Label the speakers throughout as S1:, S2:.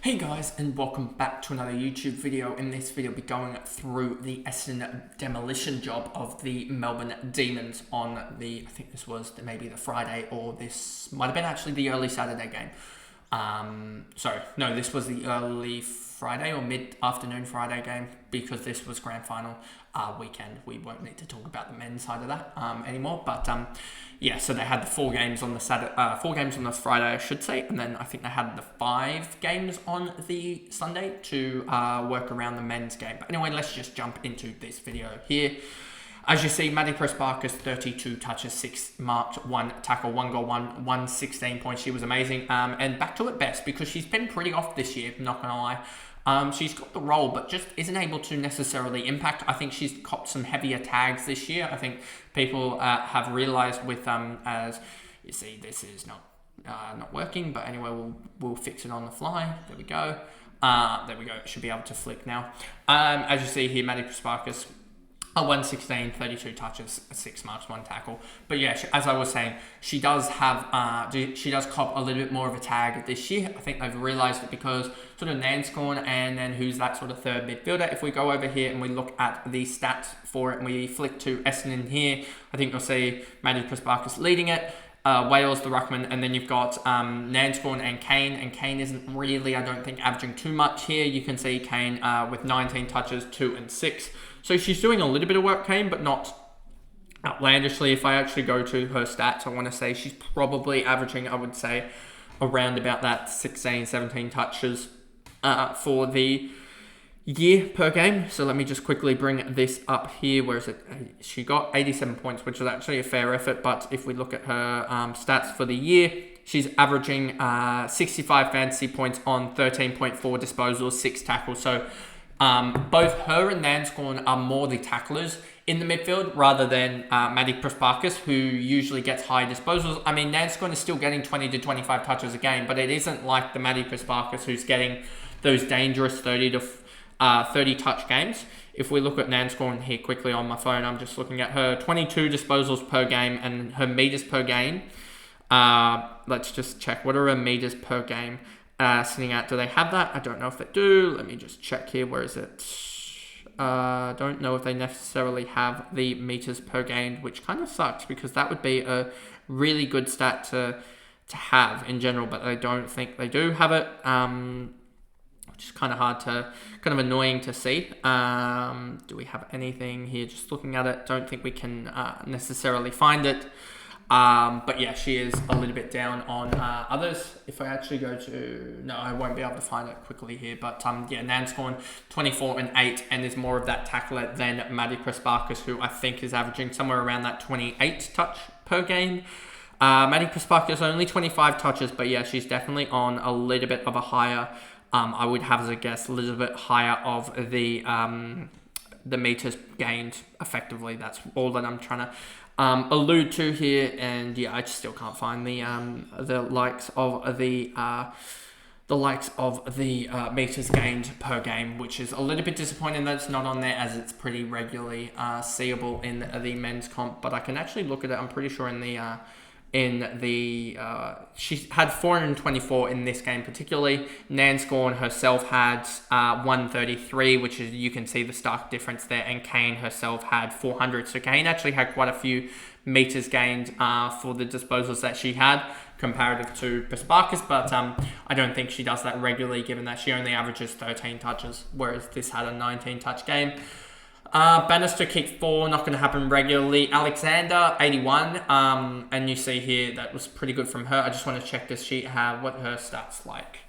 S1: Hey guys, and welcome back to another YouTube video. In this video, I'll be going through the Essendon demolition job of the Melbourne Demons on I think this was maybe the Friday, or this might have been actually the early Saturday game. This was the early Friday or mid-afternoon Friday game, because this was grand final weekend. We won't need to talk about the men's side of that anymore. But so they had the 4 games on the Friday, I should say, and then I think they had the 5 games on the Sunday to work around the men's game. But anyway, let's just jump into this video here. As you see, Maddie Prespakis, 32 touches, 6 marked, 1 tackle, 1 goal, 16 points. She was amazing. And back to it best, because she's been pretty off this year, not going to lie. She's got the role, but just isn't able to necessarily impact. I think she's copped some heavier tags this year. I think people have realised with, as you see, this is not working. But anyway, we'll fix it on the fly. There we go. There we go. It should be able to flick now. As you see here, Maddie Prespakis, 116, 32 touches, 6 marks, 1 tackle. But yeah, as I was saying, she does have, she does cop a little bit more of a tag this year. I think they've realised it because sort of Nanscorn and then who's that sort of third midfielder. If we go over here and we look at the stats for it and we flick to Essendon here, I think you'll see Maddie Prespakis leading it. Wales, the ruckman, and then you've got Nanscorn and Kane. And Kane isn't really, I don't think, averaging too much here. You can see Kane with 19 touches, 2 and 6. So she's doing a little bit of work, Kane, but not outlandishly. If I actually go to her stats, I want to say she's probably averaging, I would say, around about that 16, 17 touches for the year per game. So let me just quickly bring this up here. Where is it? She got 87 points, which was actually a fair effort. But if we look at her stats for the year, she's averaging 65 fantasy points on 13.4 disposals, 6 tackles. So both her and Nanscorn are more the tacklers in the midfield rather than Maddie Prespakis, who usually gets high disposals. I mean, Nanscorn is still getting 20 to 25 touches a game, but it isn't like the Maddie Prespakis who's getting those dangerous 30 to 30 touch games. If we look at Nanscorn here quickly on my phone, I'm just looking at her 22 disposals per game and her meters per game. Let's just check. What are her meters per game sitting at? Do they have that? I don't know if they do. Let me just check here. Where is it? Don't know if they necessarily have the meters per game, which kind of sucks because that would be a really good stat to have in general, but I don't think they do have it. Which is kind of annoying to see. Do we have anything here? Just looking at it, don't think we can necessarily find it. But yeah, she is a little bit down on others. If I actually go to... No, I won't be able to find it quickly here. But Nanscorn, 24 and 8, and is more of that tackler than Maddie Prespakis, who I think is averaging somewhere around that 28 touch per game. Maddie Prespakis only 25 touches, but yeah, she's definitely on a little bit of a higher... I would have as a guess a little bit higher of the meters gained effectively. That's all that I'm trying to allude to here, and yeah, I just still can't find the likes of the meters gained per game, which is a little bit disappointing that it's not on there, as it's pretty regularly seeable in the men's comp. But I can actually look at it. I'm pretty sure she had 424 in this game particularly. Nanscorn herself had 133, which is, you can see the stark difference there, and Kane herself had 400. So Kane actually had quite a few meters gained for the disposals that she had comparative to Prespakis, but I don't think she does that regularly, given that she only averages 13 touches, whereas this had a 19 touch game. Bannister kicked 4, not going to happen regularly. Alexander, 81, and you see here that was pretty good from her. I just want to check, does she have what her stats like?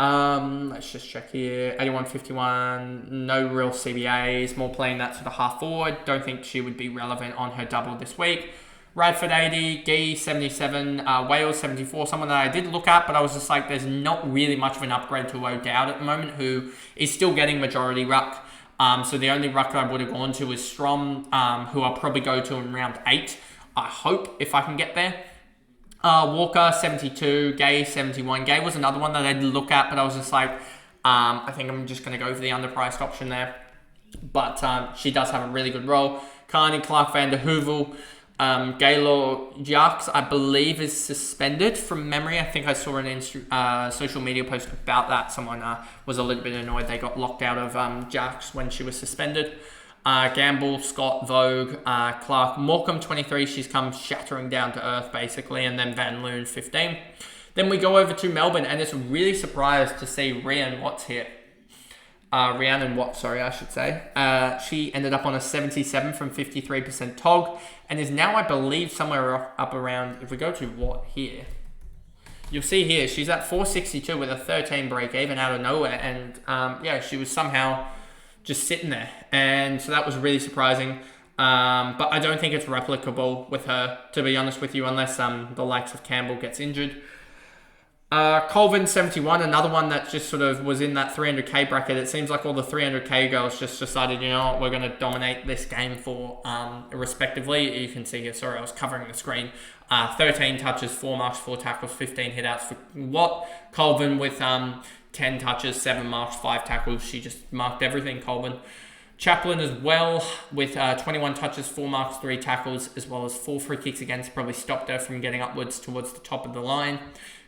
S1: Let's just check here. 81, 51, no real CBAs, more playing that sort of half forward. Don't think she would be relevant on her double this week. Radford, 80, Gee, 77, Wales, 74, someone that I did look at, but I was just like, there's not really much of an upgrade to O'Dowd at the moment, who is still getting majority ruck. So the only ruck I would have gone to is Strom, who I'll probably go to in round 8. I hope, if I can get there. Walker, 72. Gay, 71. Gay was another one that I did look at, but I was just like, I think I'm just going to go for the underpriced option there. But she does have a really good role. Carney, Clark, Van der Heuvel, Gaylor Jacques, I believe, is suspended from memory. I think I saw an social media post about that. Someone was a little bit annoyed they got locked out of Jacques when she was suspended. Gamble, Scott, Vogue, Clark, Morecambe 23. She's come shattering down to earth basically, and then Van Loon 15. Then we go over to Melbourne, and it's really surprised to see Rhiannon Watts here. Rhiannon Watts, I should say. She ended up on a 77 from 53% TOG, and is now, I believe, somewhere up around, if we go to Watt here, you'll see here, she's at 462 with a 13 break even out of nowhere, and she was somehow just sitting there, and so that was really surprising. But I don't think it's replicable with her, to be honest with you, unless the likes of Campbell gets injured. Colvin 71, another one that just sort of was in that 300k bracket. It seems like all the 300k girls just decided, you know what, we're going to dominate this game for respectively. You can see here, sorry, I was covering the screen. 13 touches, 4 marks, 4 tackles, 15 hit-outs for Watt. Colvin with 10 touches, 7 marks, 5 tackles. She just marked everything, Colvin. Chaplin as well with 21 touches, 4 marks, 3 tackles, as well as 4 free kicks against. Probably stopped her from getting upwards towards the top of the line.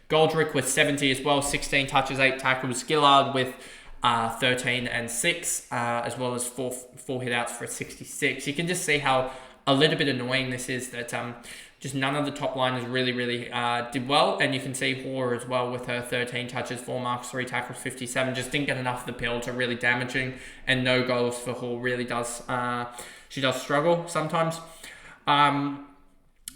S1: Goldrick with 70 as well, 16 touches, 8 tackles. Gillard with 13 and 6, as well as 4 hit-outs for 66. You can just see how a little bit annoying this is, that just none of the top liners really did well. And you can see Hoare as well with her 13 touches, 4 marks, 3 tackles, 57. Just didn't get enough of the pill to really damaging, and no goals for Hoare really does. She does struggle sometimes.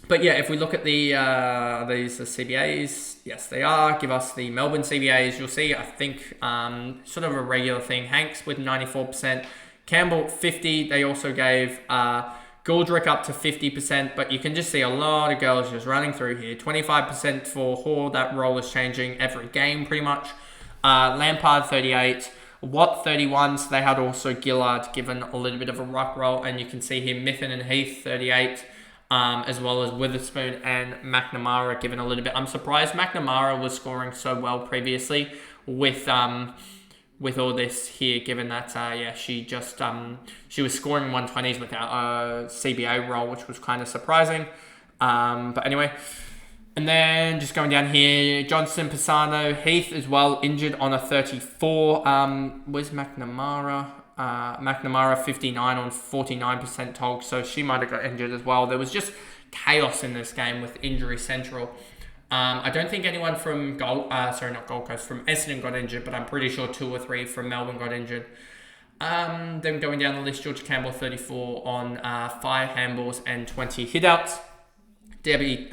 S1: But yeah, if we look at these CBAs, yes, they are. Give us the Melbourne CBAs. You'll see, I think, sort of a regular thing. Hanks with 94%. Campbell, 50. They also gave Goldrick up to 50%. But you can just see a lot of girls just running through here. 25% for Hoare. That role is changing every game pretty much. Lampard, 38. Watt, 31. So they had also Gillard given a little bit of a ruck role. And you can see here Mithen and Heath, 38. As well as Witherspoon and McNamara given a little bit. I'm surprised McNamara was scoring so well previously with all this here, given that she just she was scoring 120s without a CBA role, which was kind of surprising. But anyway, and then just going down here, Johnson, Pisano, Heath as well injured on a 34. Where's McNamara? McNamara 59 on 49% TOG, so she might have got injured as well. There was just chaos in this game with injury central. I don't think anyone from from Essendon got injured, but I'm pretty sure 2 or 3 from Melbourne got injured. Then going down the list, George Campbell 34 on 5 handballs and 20 hitouts. Denby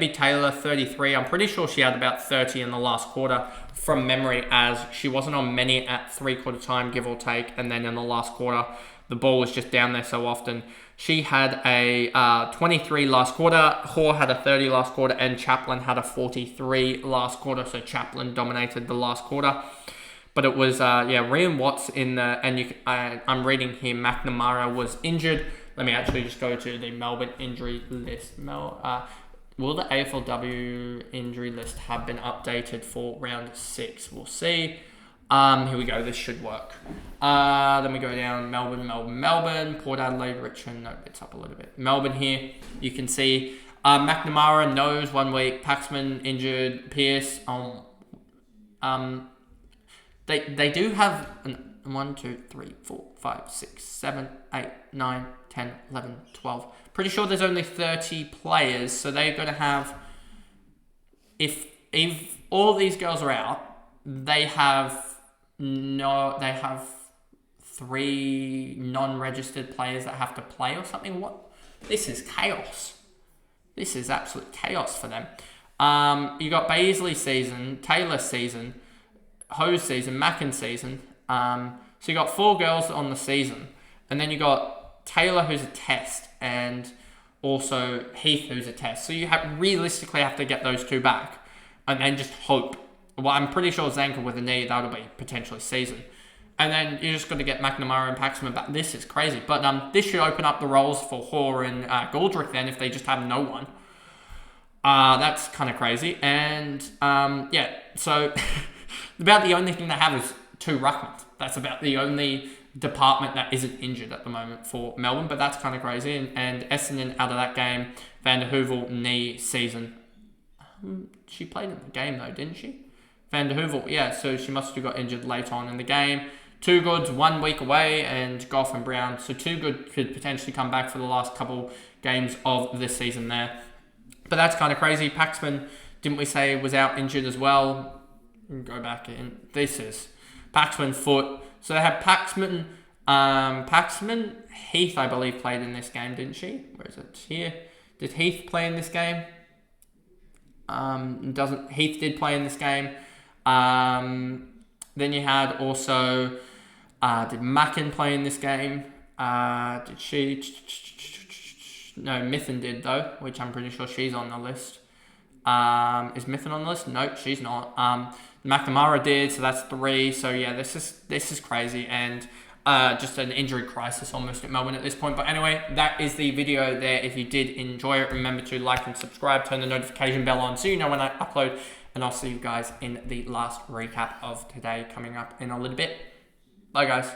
S1: Taylor 33. I'm pretty sure she had about 30 in the last quarter from memory, as she wasn't on many at 3/4 time, give or take, and then in the last quarter the ball was just down there so often. She had a 23 last quarter, Hoare had a 30 last quarter, and Chaplin had a 43 last quarter, so Chaplin dominated the last quarter. But it was Rhiannon Watts in the, and I'm reading here McNamara was injured. Let me actually just go to the Melbourne injury list. Will the AFLW injury list have been updated for round 6? We'll see. Here we go. This should work. Then we go down Melbourne, Port Adelaide, Richmond. No, it's up a little bit. Melbourne here. You can see McNamara nose 1 week. Paxman injured. Pearce. They do have 1, 2, 3, 4, 5, 6, 7, 8, 9, 10, 11, 12. Pretty sure there's only 30 players, so they're going to have, if all these girls are out, they have 3 non-registered players that have to play or something. What? This is chaos. This is absolute chaos for them. You got Baisley season, Taylor season, Hose season, Mackin season. So you got 4 girls on the season, and then you got Taylor, who's a test, and also Heath, who's a test. So you realistically have to get those 2 back, and then just hope. Well, I'm pretty sure Zanka with a knee, that'll be potentially season. And then you're just going to get McNamara and Paxman back. This is crazy. But this should open up the roles for Hoare and Goldrick then, if they just have no one. That's kind of crazy. And so about the only thing they have is 2 ruckmans. That's about the only department that isn't injured at the moment for Melbourne, but that's kind of crazy. And Essendon out of that game, Van der Heuvel knee season. She played in the game though, didn't she? Van der Heuvel, yeah, so she must have got injured late on in the game. Two Goods 1 week away, and Goff and Brown. So Two Good could potentially come back for the last couple games of this season there. But that's kind of crazy. Paxman, didn't we say, was out injured as well? Go back in. This is Paxman foot. So they have Paxman, Heath, I believe, played in this game, didn't she? Where is it? Here. Did Heath play in this game? Heath did play in this game. Then you had also, did Mackin play in this game? Did she? No, Mithen did though, which I'm pretty sure she's on the list. Is Mithen on the list? Nope, she's not. McNamara did, so that's 3. So yeah, this is crazy, and just an injury crisis almost at Melbourne at this point. But anyway, that is the video there. If you did enjoy it, remember to like and subscribe, turn the notification bell on so you know when I upload, and I'll see you guys in the last recap of today coming up in a little bit. Bye guys.